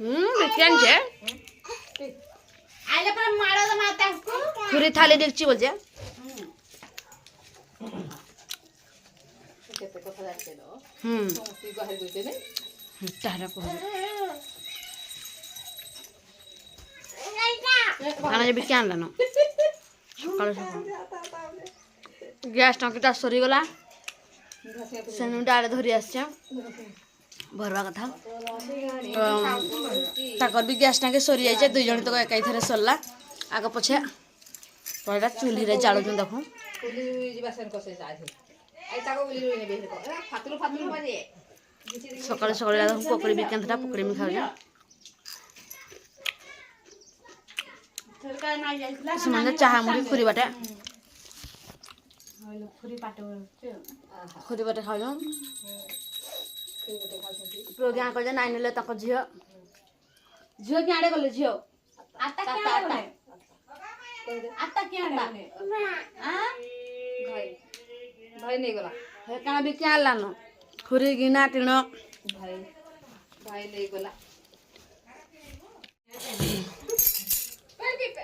बिकेन छे आले पर मारो तो माता को पूरी थाली देखची बोल जे केते कथा जाते लो हम्म समस्ती बाहर गइते ने तारा को खाना जे बिकेन लानो सकाळ सकाळ गैस टंकीटा सरी गला सेनु डाले धरी आछे भरवा कथा ताकर भी गैस टाके सरी जाइए दुई जन तक एक सरला आग पछे पड़ा चूल्ही रे जालु देखो पुली जीवा सेन कसे जाथे आई ताको बोली रोइने बेर को फातलु फातलु बाजे सकाळ सकाळ पकड़ी बिकेन था पकड़ी में खाऊ सरकार ना जाइला समाने चाहा मुड़ी खुरी बाटे खुरी पाटो खुरी बाटे खाऊ प्रोग्राम कर नाई नेले तक झियो झियो के आड़े गले झियो आता क्या बोले आता क्या बोले हां भाई भाई नहीं गला हे काना भी क्या लानो खुरी गिना टिनो भाई भाई नहीं गला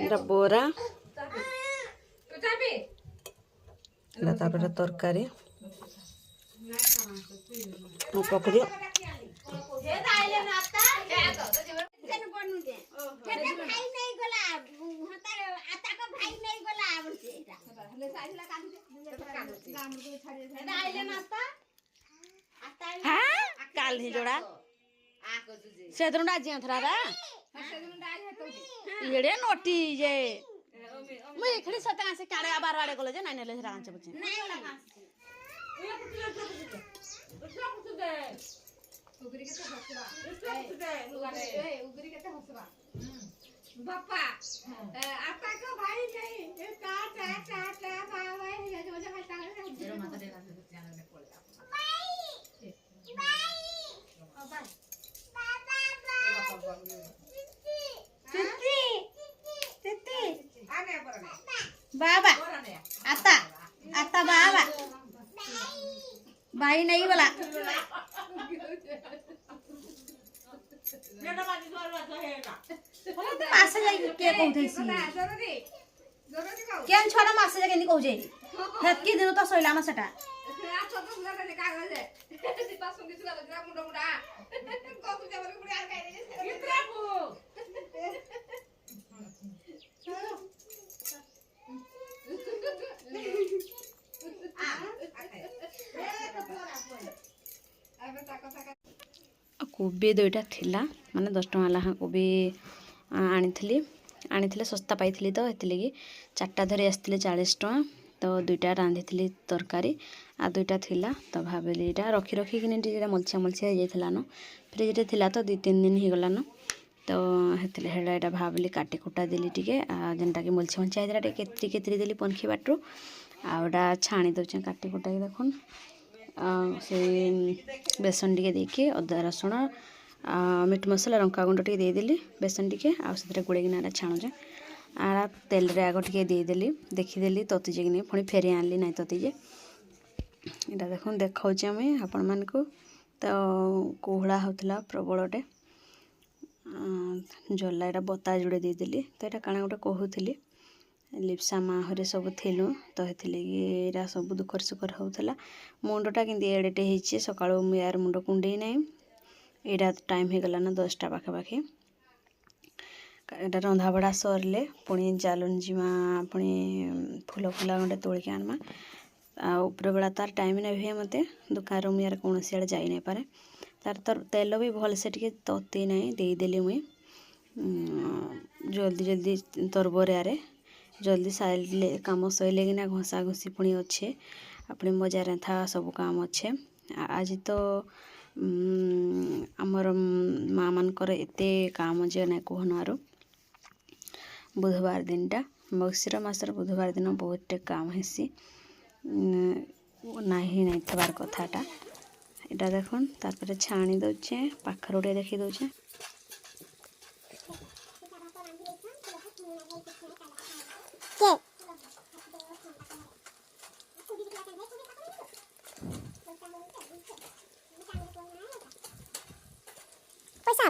एटा बोरा तो चाबी एटा तापर तरकारी पकड़ी हे आइले ना आता केन बनू दे केते भाई नहीं गला हता आता को भाई नहीं गला बोलছে এটা हले साइला काटू दे गाम को छाड़ी हे आइले ना आता हां काल ही जोड़ा आको तुझे सेदन डाजी थरा रा सेदन डाज है तो येड़े नोटी जे मैं खड़ी सता से काड़े आबार वाड़े कोले जे नाई नेले रांचे बचे नहीं लगा उगरी के हसबा उगरी के हसबा बापा आता को भाई नहीं ये काट बाबा ये जो खाता है तेरा माता देखा चैनल में खोल भाई तिती बाबा आता आता बाबा भाई नहीं बोला मासे जाई के कहथैसी केन छोरा मासे जाके नि कहजे हेतकी दिन तो सइला ना सेटा कोबी दुईटा थिला माने 10 टका लाहा कोबी आनी सस्ता पाई तो हेतिलगी चारटा धरी आसते 40 टका तो दुईटा रांधी तरकारी आ दुईटा थिला तो भाविली इटा रखी रखी कि मलछिया मलछिया हो जाता न फ्रिज रे थिला तो 2-3 दिन हो गलान तो हेड़ा भाविली काटी कुटा देली टिके जेनटा कि मलछिया मलछिया होता केतरी केतरी देली पनखी बाटू आउटा छाणी दौचे काटी कुटा देखुन से बेसन टिके देके अदा रसुण मीट मसला लंका गुंड टिके देदेली बेसन टिके आउ गुड़ेकिना छाणुचे आड़ा तेल रे आग टिके देदेली देखीदेली ततीजे कि नहीं पुणी फेरी आनली ना ततीजे यहाँ देख देखा आपण मान को तो कोहला होता प्रबलटे जला यहाँ बता जोड़े देदेली तो यहाँ काଣା गोटे कहूली लिप्सा माँ हरे सब थिलु तो ये सब दुखर सुखर होता मुंडटा कि एडेटे हो सका यार मुंड कुंडे ना यहाँ टाइम हो गला ना 10टा पाखापाखि यहाँ रंधा बड़ा सरले पुणी जालुन जीमा पुणी फूल फूला गंडे तोलिक आनमा उपरे बेला तार टाइम ना हुए मत दुकान रूम यार कौन आड़े जाई नहीं पारे तार तेल भी भलसे टे तती ना देदेली मुई जल्दी जल्दी तरबर यारे जल्दी सारे काम सैले कि घसा घुसी पुणी अच्छे अपने मजार था सब काम अच्छे आज तो आमर माँ मानकर एते काम जे ना कहनार बुधवार दिनटा मगशिर मासर बुधवार दिन बहुत काम हेसी नहीं थबार कथाटा यहाँ देखुन तापर छाणी दौचे पाखर गोटे देखी दौचे पैसा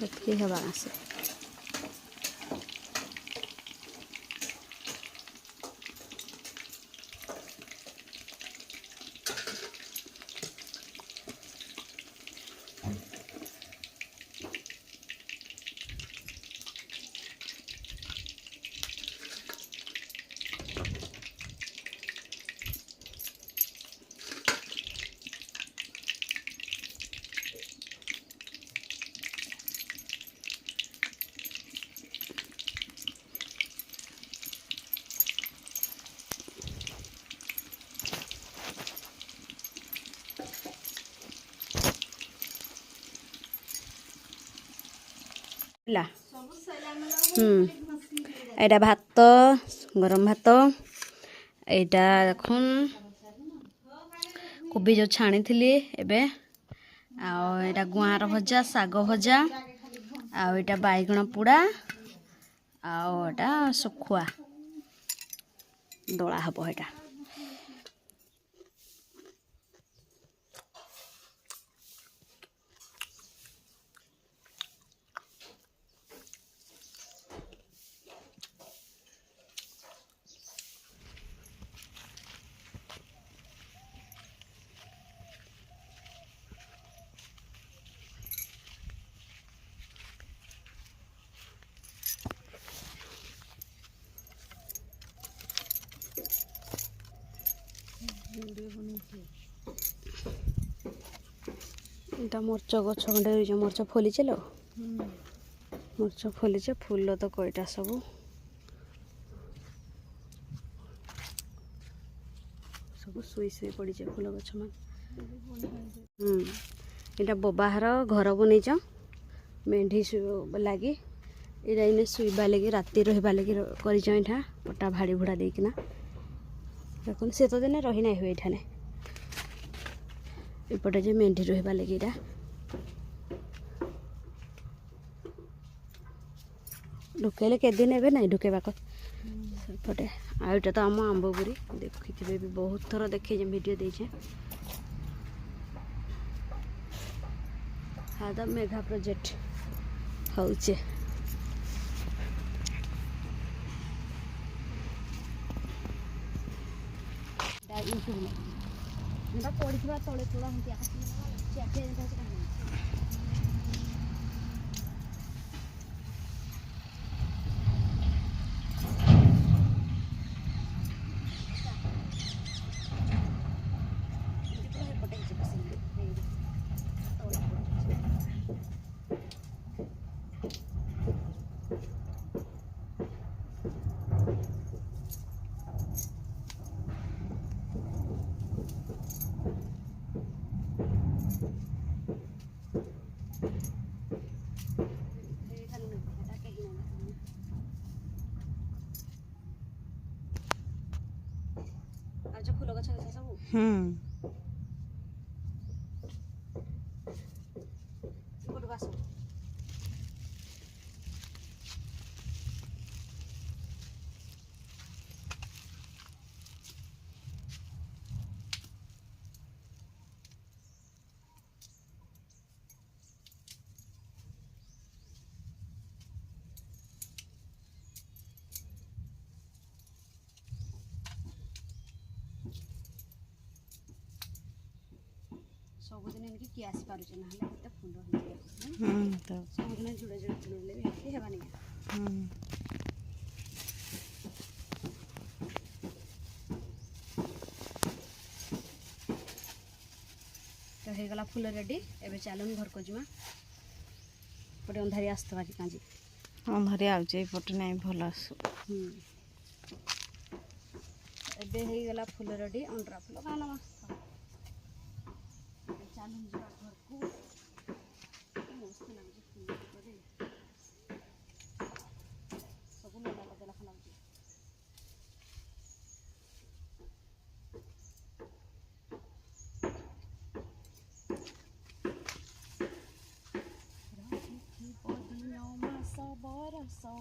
ଏତିକି ହେବା ଆସେ। ହେଲା ଏଇଟା ଭାତ ଗରମ ଭାତ ଏଇଟା ଦେଖୁନ୍ କୋବି ଯେଉଁ ଛାଣିଥିଲି ଏବେ ଆଉ ଏଇଟା ଗୁଆଁର ଭଜା ଶାଗ ଭଜା ଆଉ ଏଇଟା ବାଇଗଣ ପୋଡ଼ା ଆଉ ଏଇଟା ଶୁଖୁଆ ଦଳା ହବ ଏଇଟା। এটা মরচ গছ খଣ୍ଡେ যে মরচ ফলিছে লো মরচ ফলিছে ফুল তো কইটা ସବୁ ସବୁ ଶୁଇ ଶୁଇ ପଡ଼ିছে ଫୁଲ ଗଛ ମାନେ। ଏଇଟା ବବାହାର ଘର ବନେଇଛ ମେଣ୍ଢି ଲାଗି ଏଇଟା ଏଇନେ ଶୋଇବା ଲାଗି ରାତି ରହିବା ଲାଗି କରିଛ ଏଇଟା ପଟା ଭାଡ଼ି ଭୁଡ଼ା ଦେଇକିନା ଦେଖୁନ୍ ଶୀତ ଦିନେ ରହି ନାହିଁ ହୁଏ ଏଇଠାନେ ଏପଟେ ଯେ ମେଣ୍ଢି ରହିବା ଲାଗି ଏଇଟା ଢୁକେଇଲେ କେତେଦିନ ଏବେ ନାହିଁ ଢୁକେଇବାକୁ ସେପଟେ। ଆଉ ଏଇଟା ତ ଆମ ଆମ୍ବପୁରୀ ଦେଖିଥିବେ ବି ବହୁତ ଥର ଦେଖେଇଛେ ଭିଡ଼ିଓ ଦେଇଛେ। हाँ तो मेगा प्रोजेक्ट होचे पड़ा तले तोड़ा फूल गछ सब सबुदिन एमती किए आसी पारुचे ना एते फुल सबुदिन जुड़े जुड़े फुल भी हेती हेबानी तो हो गला फुल रेडी एबे चलन घर को जिमा पटे अंधारी आस्तवा कि काजी अंधारी आउचे पटे नाही भल आसु एबे हो गला फुल रेडी अंडरा फुल काना मस्त चलन जिमा घर को मस्त लागे फुल करे सब लगा लगा लागे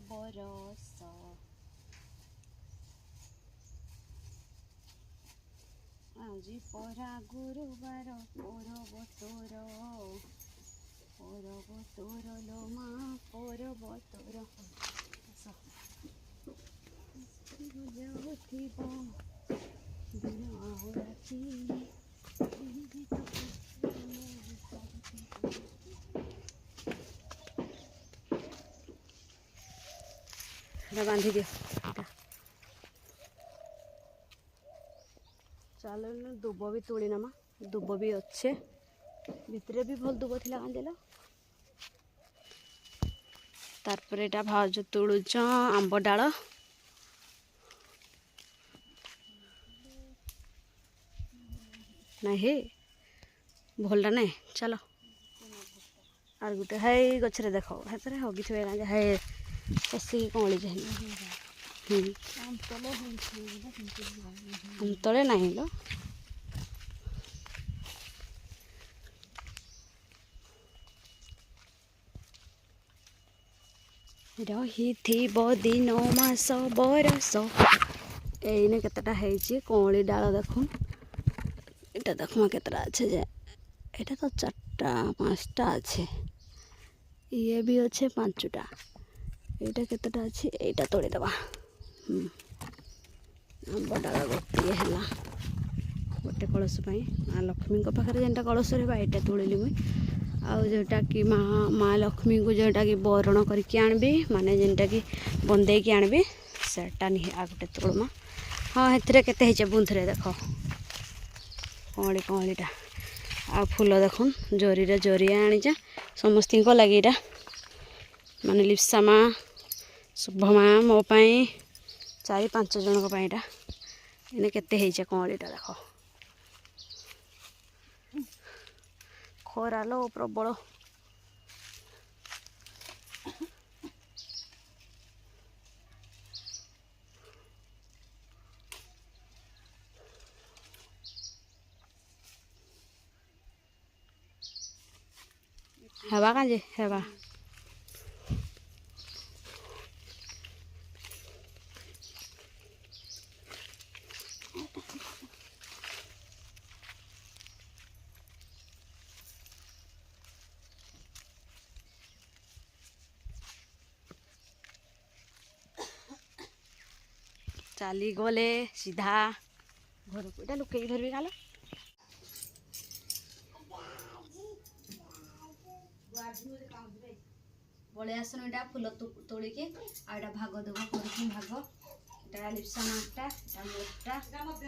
बरस आज परा गुरुवार परब तोर করব তোর লো মা করব তোর যাଉଥିବ ଦିନ ଆଉ ରାତି ବାନ୍ଧି ଦିଅ ଚାଲ ଦୁବ ବି ତୋଳି ନମା ଦୁବ ବି ଅଛେ ଭିତରେ ବି ଭଲ ଦୁବ ଥିଲା କାନ୍ଦିଲ ତାପରେ ଏଇଟା ଭାଉଜ ତୋଳୁଛ ଆମ୍ବ ଡାଳ ନାଇଁ ହେ ଭଲଟା ନାଇଁ ଚାଲ আর গোটে হাই গছরে দেখ হাତରେ হগিଥିବେ କାଁ ଯେ ହାଇ ପଶିକି କଅଁଳିଛି ତଳେ ନାହିଁ ଲୋ ରହିଥିବ ଦିନ ମାସ ବରଷ ଏଇନେ କେତେଟା ହେଇଛି କଅଁଳି ଡାଳ ଦେଖୁନ୍ এটা দেখো কেতটা আছে যে এটা তো 4টা 5টা আছে ইয়ে भी আছে 5টা এইটা কেতটা আছে এইটা তোড়ি দেবা আম্ব ডাল গোটিয়ে ହେଲା ଗୋଟେ କଳସ ପାଇଁ ମା ଲକ୍ଷ୍ମୀଙ୍କ ପାଖରେ ଯେନ୍ଟା କଳସ ରହିବା ଏଇଟା ତୋଳିଲି ମୁଇଁ ଆଉ ଯେଉଁଟାକି ମା ଲକ୍ଷ୍ମୀଙ୍କୁ ଯେଉଁଟାକି ବରଣ କରିକି ଆଣିବି ମାନେ ଯେନ୍ଟାକି ବନ୍ଦେଇକି ଆଣିବି ସେଟା ନିହି ଆଉ ଗୋଟେ ତୋଳମା ହଁ ସେଥିରେ କେତେ ହେଇଛେ ବୁନ୍ଥରେ ଦେଖ କଅଁଳି କଅଁଳିଟା ଆଉ ଫୁଲ ଦେଖୁନ୍ ଜରିରେ ଜରିଆ ଆଣିଛେ ସମସ୍ତଙ୍କ ଲାଗି ଏଇଟା ମାନେ ଲିପ୍ସା ମା ଶୁଭ ମା ମୋ ପାଇଁ 4-5 ଜଣଙ୍କ ପାଇଁ ଏଇଟା ଏନେ କେତେ ହେଇଛେ କଅଁଳିଟା ଦେଖ ଖରା ଲୋ ପ୍ରବଳ ହେବା କାଁ ଯେ ହେବା ଚାଲି ଗଲେ ସିଧା ଘରକୁ ଏଇଟା ଲୁକେଇକି ଧରିବି କାଲ ପଳେଇ ଆସନ ଏଇଟା ଫୁଲ ତୋଳିକି ଆଉ ଏଇଟା ଭାଗ ଦେବ କରୁଛି ଭାଗ ଏଇଟା ଲିପ୍ସା ମାଟା ଏଇଟା ମୋଟା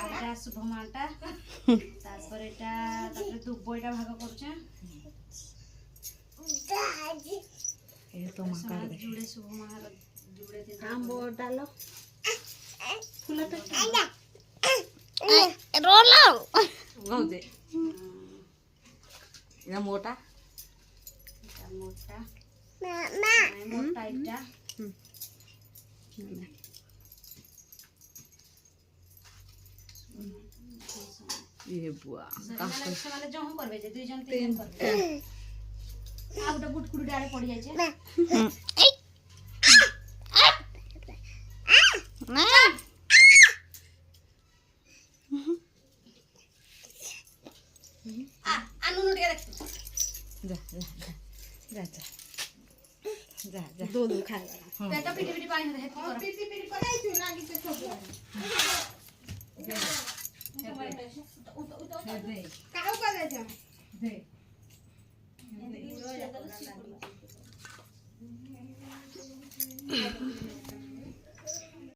ଏଇଟା ଶୁଭ ମାଟା ତାପରେ ଏଇଟା ତାପରେ ଦୁବ ଏଇଟା ଭାଗ କରୁଛେ जुड़े शुभ मार जुड़े आंबो डालो फूल तो रोलो गौदे इना मोटा मोटा मोटा इटा ये बुआ माने जो हम करबे जे 2 जन 3 जन करबे आ गोटे बुटकुड़ी डाले पड़ जाए दो खाएगा पेटा पीटी पीटी पानी है पीटी पीटी पकाई तू लागी से सब